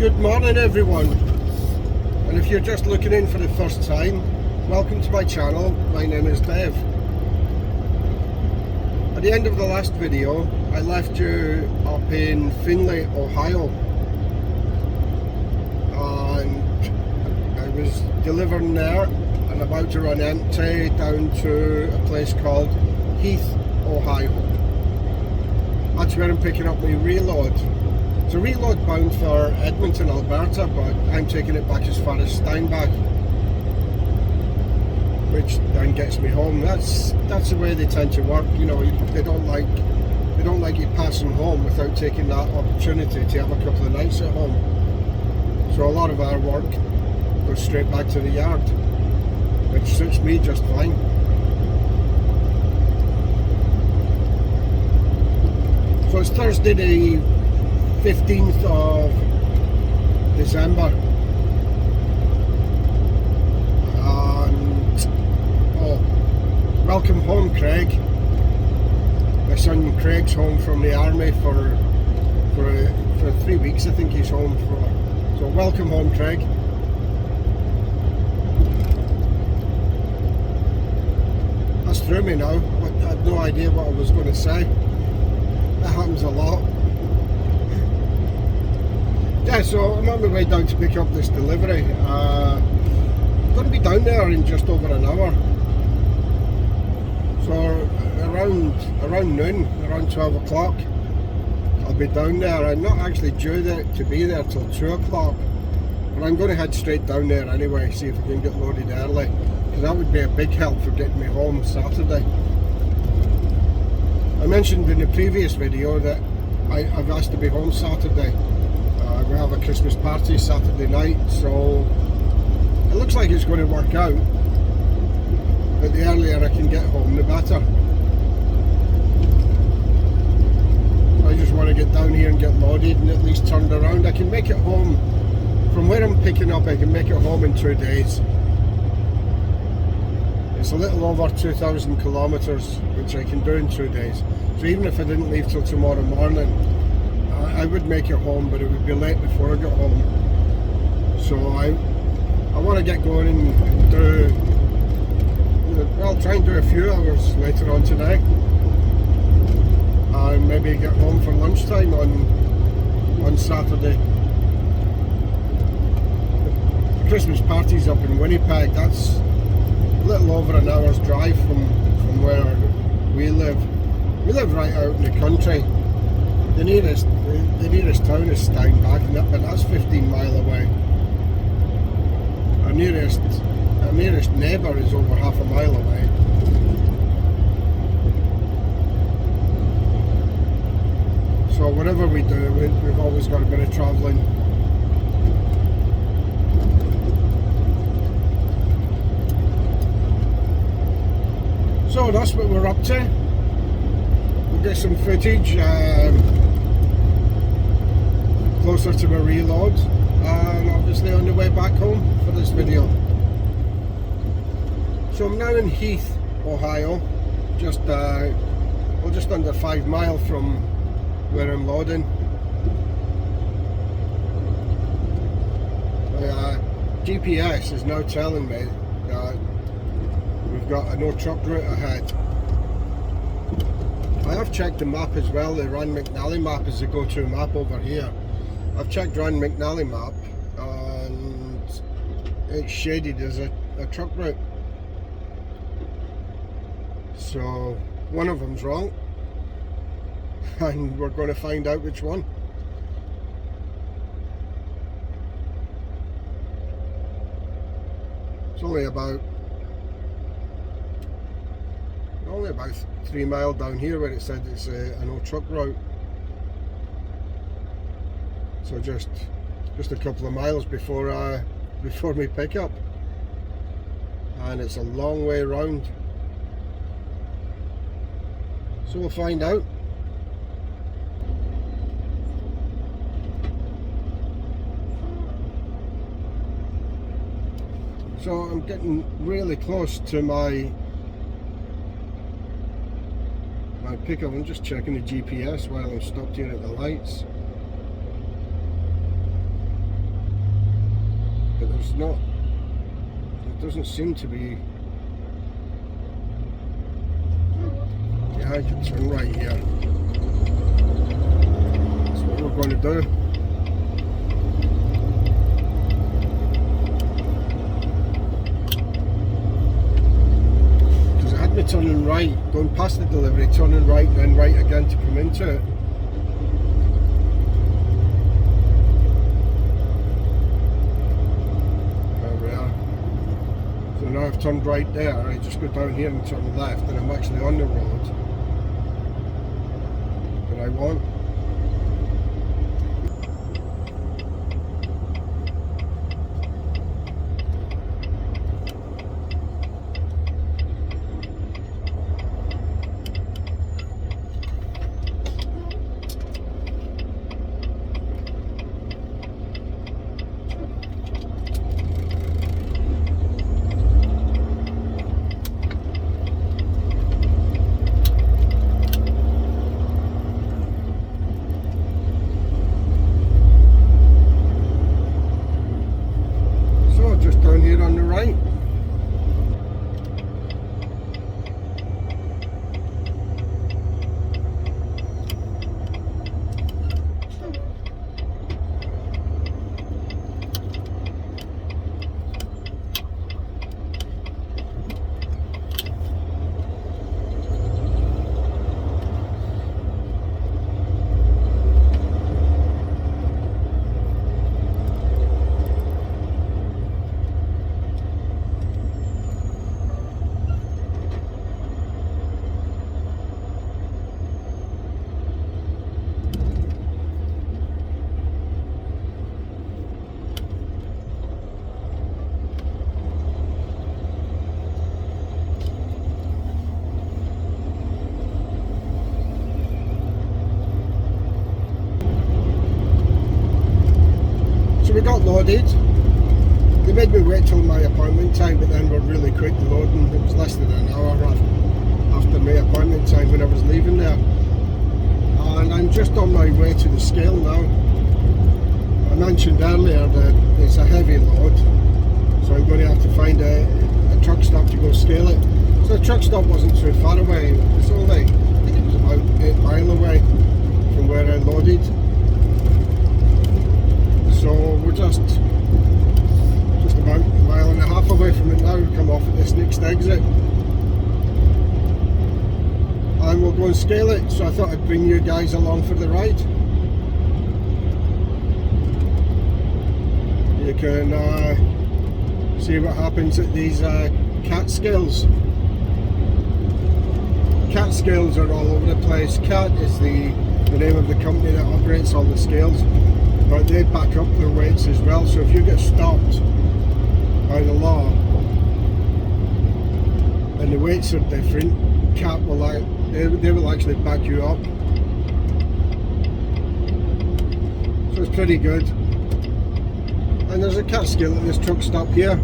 Good morning everyone, and if you're just looking in for the first time, welcome to my channel. My name is Dave. At the end of the last video I left you up in Findlay, Ohio, and I was delivering there and about to run empty down to a place called Heath, Ohio. That's where I'm picking up my reload. It's a reload bound for Edmonton, Alberta, but I'm taking it back as far as Steinbach, which then gets me home. That's the way they tend to work. You know, they don't like you passing home without taking that opportunity to have a couple of nights at home. So a lot of our work goes straight back to the yard, which suits me just fine. So it's Thursday the 15th of December, and welcome home, Craig. My son Craig's home from the army for 3 weeks. I think he's home for. So welcome home, Craig. That's through me now. I had no idea what I was going to say. That happens a lot. Yeah, so I'm on my way down to pick up this delivery. I'm going to be down there in just over an hour. So around noon, around 12 o'clock, I'll be down there. I'm not actually due to be there till 2 o'clock, but I'm going to head straight down there anyway, see if I can get loaded early, because that would be a big help for getting me home Saturday. I mentioned in the previous video that I've asked to be home Saturday. We have a Christmas party Saturday night, so it looks like it's going to work out. But the earlier I can get home, the better. I just want to get down here and get loaded and at least turned around. I can make it home from where I'm picking up. I can make it home in 2 days. It's a little over 2,000 kilometers, which I can do in 2 days. So even if I didn't leave till tomorrow morning, I would make it home, but it would be late before I got home. So I want to get going and do, well, try and do a few hours later on today, and maybe get home for lunchtime on Saturday. The Christmas party's up in Winnipeg. That's a little over an hour's drive from where we live. We live right out in the country. The nearest town is Steinbach, but that's 15 miles away. Our nearest neighbour is over half a mile away. So whatever we do, we've always got a bit of travelling. So that's what we're up to. We'll get some footage closer to my reload, and obviously on the way back home for this video. So I'm now in Heath, Ohio, just under 5 miles from where I'm loading. GPS is now telling me that we've got a no truck route ahead. I have checked the map as well. The Rand McNally map is the go-to map over here. I've checked Rand McNally map and it's shaded as a truck route. So one of them's wrong, and we're going to find out which one. It's only about 3 miles down here where it said it's a no truck route. So just a couple of miles before me pickup, and it's a long way round. So we'll find out. So I'm getting really close to my pickup. I'm just checking the GPS while I'm stopped here at the lights. but there's not, there doesn't seem to be. Yeah, I can turn right here. That's what we're going to do. Because it had me turning right, going past the delivery, turning right, and then right again to come into it. Now I've turned right there, I just go down here and turn left and I'm actually on the road that I want. Just down here on the right. So we got loaded. They made me wait till my appointment time, but then we're really quick loading. It was less than an hour after my appointment time when I was leaving there. And I'm just on my way to the scale now. I mentioned earlier that it's a heavy load, so I'm going to have to find a truck stop to go scale it. So the truck stop wasn't too far away. It was only, I think it was about 8 miles away from where I loaded. So we're just about a mile and a half away from it now. We come off at this next exit and we'll go and scale it. So I thought I'd bring you guys along for the ride. You can see what happens at these cat scales. Cat scales are all over the place. Cat is the name of the company that operates all the scales. But they back up their weights as well, so if you get stopped by the law and the weights are different, Cat will they will actually back you up. So it's pretty good. And there's a Cat scale at this truck stop here.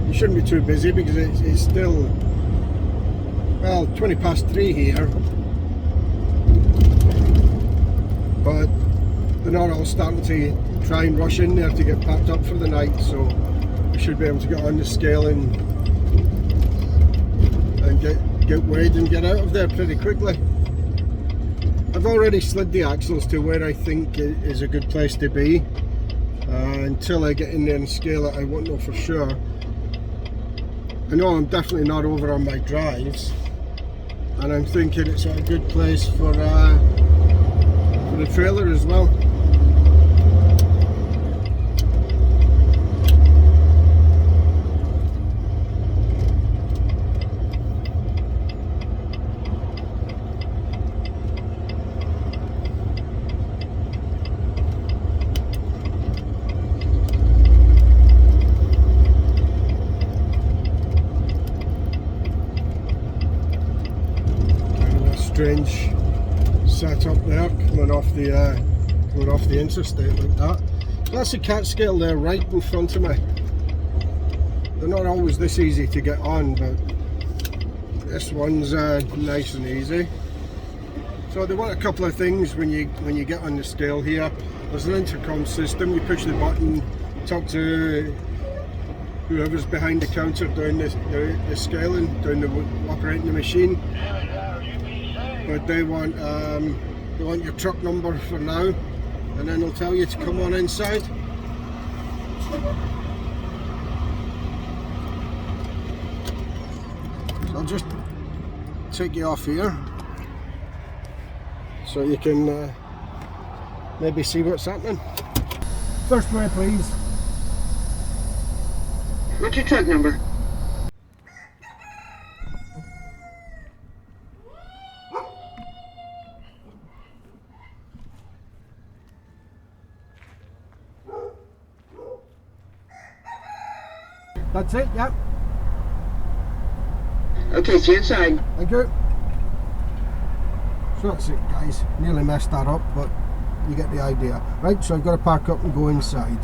You shouldn't be too busy because it's still, well, 3:20 here, but they're not all starting to try and rush in there to get packed up for the night, so we should be able to get on the scale and get weighed and get out of there pretty quickly. I've already slid the axles to where I think is a good place to be. Until I get in there and scale it, I won't know for sure. I know I'm definitely not over on my drives, and I'm thinking it's a good place for the trailer as well. Strange setup there, coming off the interstate like that. That's a Cat scale there right in front of me. They're not always this easy to get on, but this one's nice and easy. So they want a couple of things when you get on the scale here. There's an intercom system. You push the button, talk to whoever's behind the counter doing the scaling, doing the operating the machine. But they want your truck number for now, and then they'll tell you to come on inside. So I'll just take you off here so you can maybe see what's happening. First way, please. What's your truck number? That's it, yep. Okay, see you inside. Thank you. So that's it, guys. Nearly messed that up, but you get the idea. Right, so I've got to park up and go inside.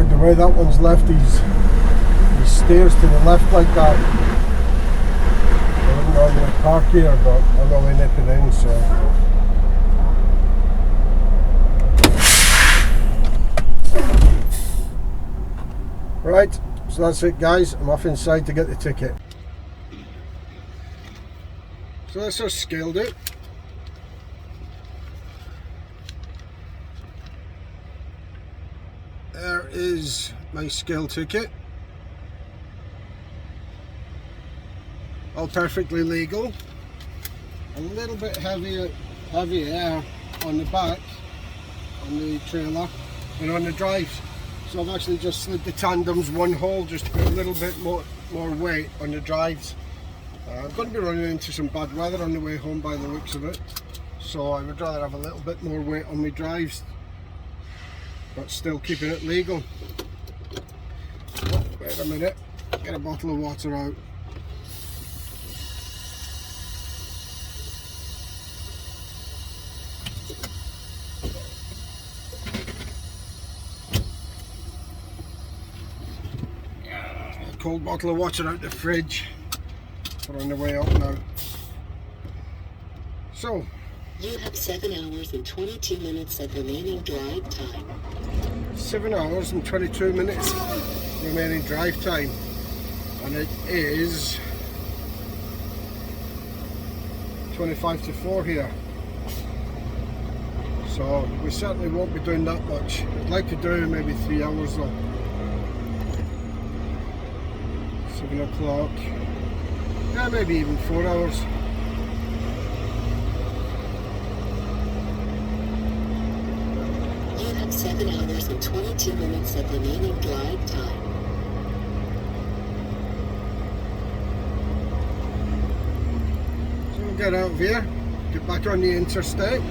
The way that one's left these stairs to the left like that. I wouldn't normally park here, but I'm only nipping in, so. Right, so that's it, guys. I'm off inside to get the ticket. So that's just scaled it. There is my scale ticket. All perfectly legal. A little bit heavier on the back, on the trailer, and on the drives. So I've actually just slid the tandems one hole just to put a little bit more weight on the drives. I'm going to be running into some bad weather on the way home by the looks of it. So I would rather have a little bit more weight on my drives, but still keeping it legal. Oh, wait a minute, get a bottle of water out. A cold bottle of water out the fridge. We're on the way up now. So, you have 7 hours and 22 minutes of remaining drive time. 7 hours and 22 minutes remaining drive time, and it is 25 to 4 here, so we certainly won't be doing that much. I'd like to do maybe 3 hours though. 7 o'clock, yeah, maybe even 4 hours. You have 7 hours and 22 minutes of remaining drive time. So we'll get out of here, get back on the interstate.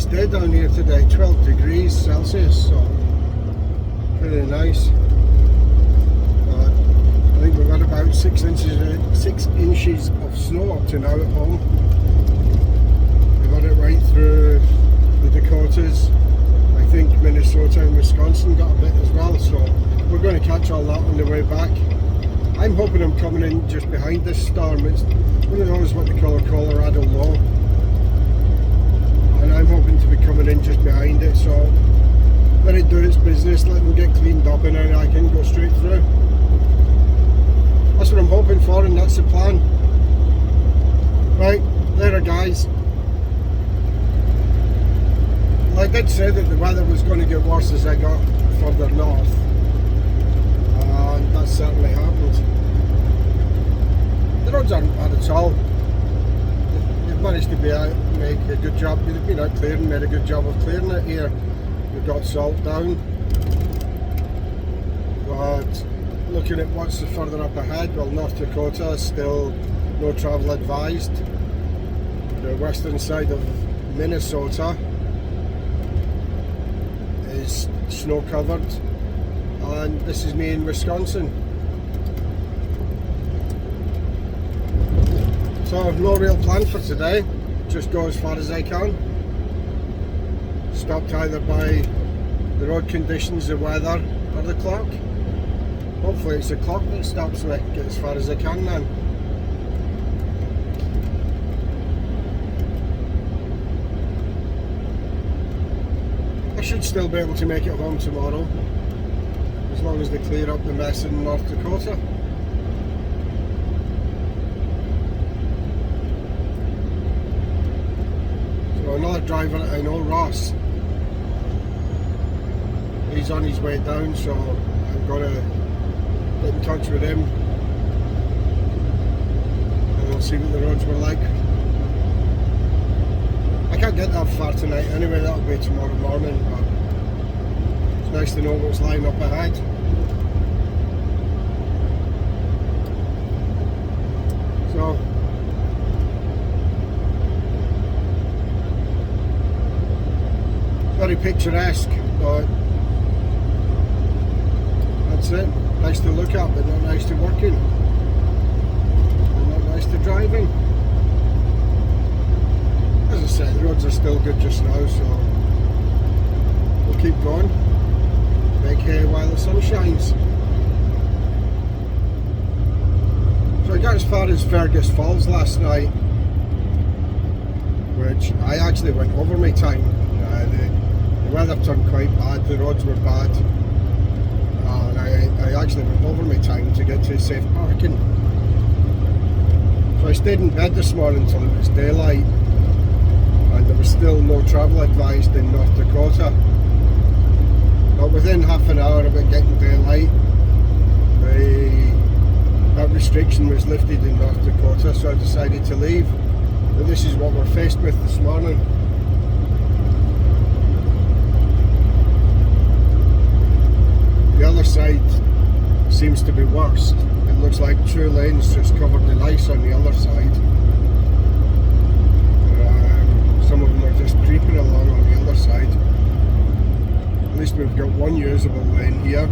nice day down here today, 12 degrees Celsius, so pretty nice. I think we've had about 6 inches of snow up to now at home. We've had it right through the Dakotas. I think Minnesota and Wisconsin got a bit as well, so we're going to catch all that on the way back. I'm hoping I'm coming in just behind this storm. It's one of those what they call a Colorado low, and I'm hoping to be coming in just behind it, so let it do its business, let them get cleaned up, and then I can go straight through. That's what I'm hoping for, and that's the plan. Right, later guys. Well, I did say that the weather was going to get worse as I got further north, and that certainly happened. The roads aren't bad at all. They've managed to make a good job. They've been out clearing, made a good job of clearing it here. We've got salt down, but looking at what's further up ahead, well, North Dakota is still no travel advised. The western side of Minnesota is snow covered, and this is me in Wisconsin. So no real plan for today, just go as far as I can. Stopped either by the road conditions, the weather, or the clock. Hopefully it's the clock that stops me, get as far as I can then. I should still be able to make it home tomorrow, as long as they clear up the mess in North Dakota. So another driver that I know, Ross, he's on his way down, so I'm going to get in touch with him and we'll see what the roads were like. I can't get that far tonight anyway, that'll be tomorrow morning, but it's nice to know what's lying up ahead. So very picturesque, but that's it. Nice to look at, but not nice to work in, and not nice to drive in. As I said, the roads are still good just now, so we'll keep going, make hay while the sun shines. So I got as far as Fergus Falls last night, which I actually went over my time. The weather turned quite bad, the roads were bad, and I actually went over my time to get to safe parking. So I stayed in bed this morning until it was daylight, and there was still no travel advised in North Dakota. But within half an hour of it getting daylight, that restriction was lifted in North Dakota, so I decided to leave. But this is what we're faced with this morning. The other side seems to be worse. It looks like 2 lanes just covered in ice on the other side. Some of them are just creeping along on the other side. At least we've got one usable lane here.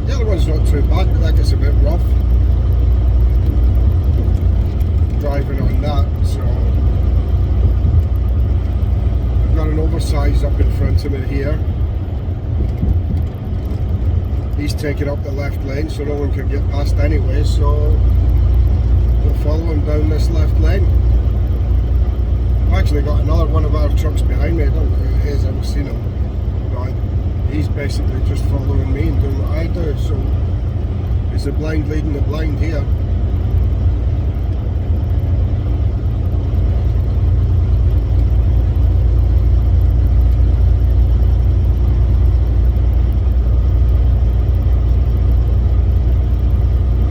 The other one's not too bad, but that gets a bit rough driving on that. So I've got an oversize up in front of me here. He's taking up the left lane, so no one can get past anyway, so we'll follow him down this left lane. I've actually got another one of our trucks behind me. I don't know who it is, I haven't seen him. But he's basically just following me and doing what I do, so it's the blind leading the blind here.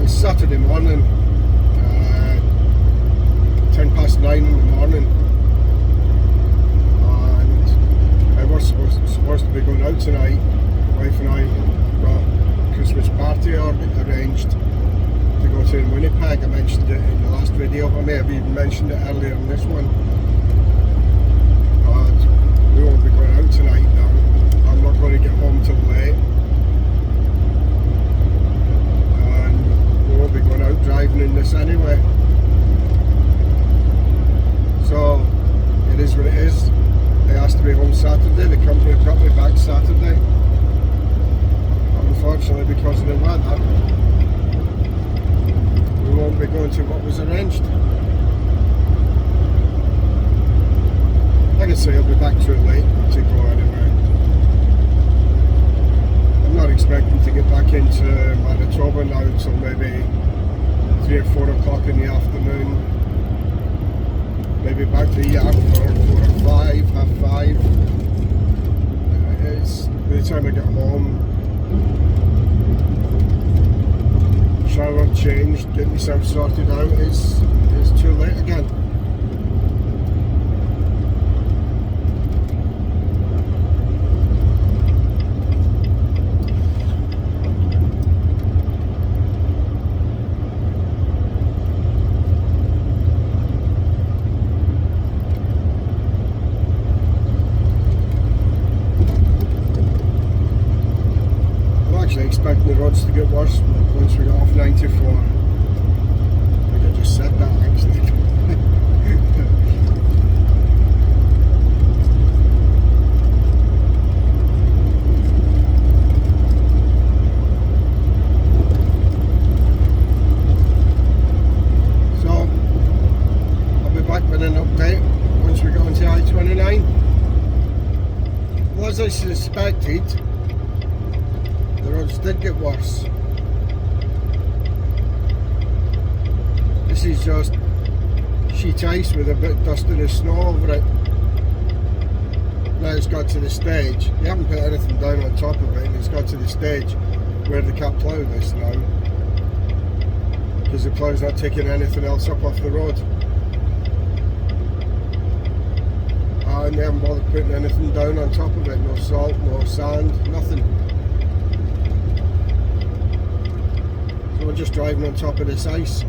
Saturday morning, 9 in the morning, and I was supposed to be going out tonight. My wife and I got a Christmas party arranged to go to in Winnipeg. I mentioned it in the last video. I may have even mentioned it earlier in this one. But we won't unfortunately, because of the weather, we won't be going to what was arranged. Like I say, I'll be back too late to go anywhere. I'm not expecting to get back into Manitoba now until maybe 3 or 4 o'clock in the afternoon. Maybe back to the yard for 4 or 5, half 5. It's by the time I get home, shower, changed, get myself sorted out, it's too late again. Expecting the roads to get worse once we get off 94. I think I just said that actually. So I'll be back with an update once we get onto I-29. Well, as I suspected, the roads did get worse. This is just sheet ice with a bit of dust and snow over it. Now it's got to the stage. They haven't put anything down on top of it, and it's got to the stage where they can't plough this now, because the plough's not taking anything else up off the road. And they haven't bothered putting anything down on top of it. No salt, no sand, nothing. We're just driving on top of this ice.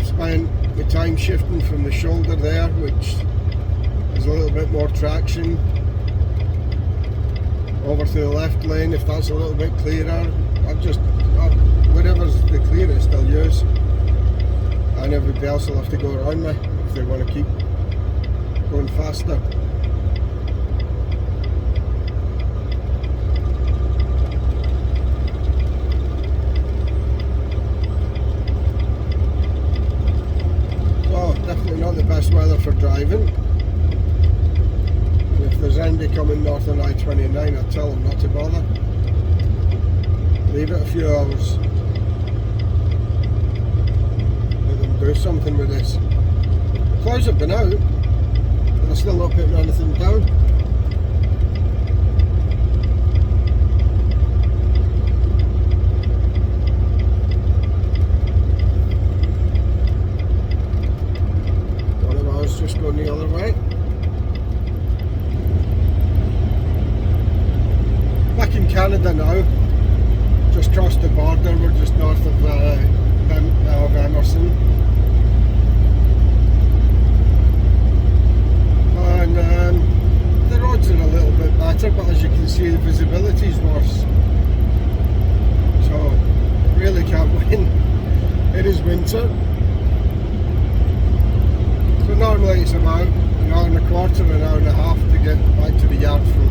Spent the time shifting from the shoulder there, which is a little bit more traction, over to the left lane if that's a little bit clearer. Whatever's the clearest I'll use, and everybody else will have to go around me if they want to keep going faster. Definitely not the best weather for driving. And if there's anybody coming north on I-29, I'd tell them not to bother. Leave it a few hours. Let them do something with this. The clouds have been out, but they're still not putting anything down. Just going the other way. Back in Canada now, just crossed the border. We're just north of Emerson, and the roads are a little bit better, but as you can see, the visibility is worse. So really can't win. It is winter. So normally it's about an hour and a quarter, an hour and a half to get back to the yard for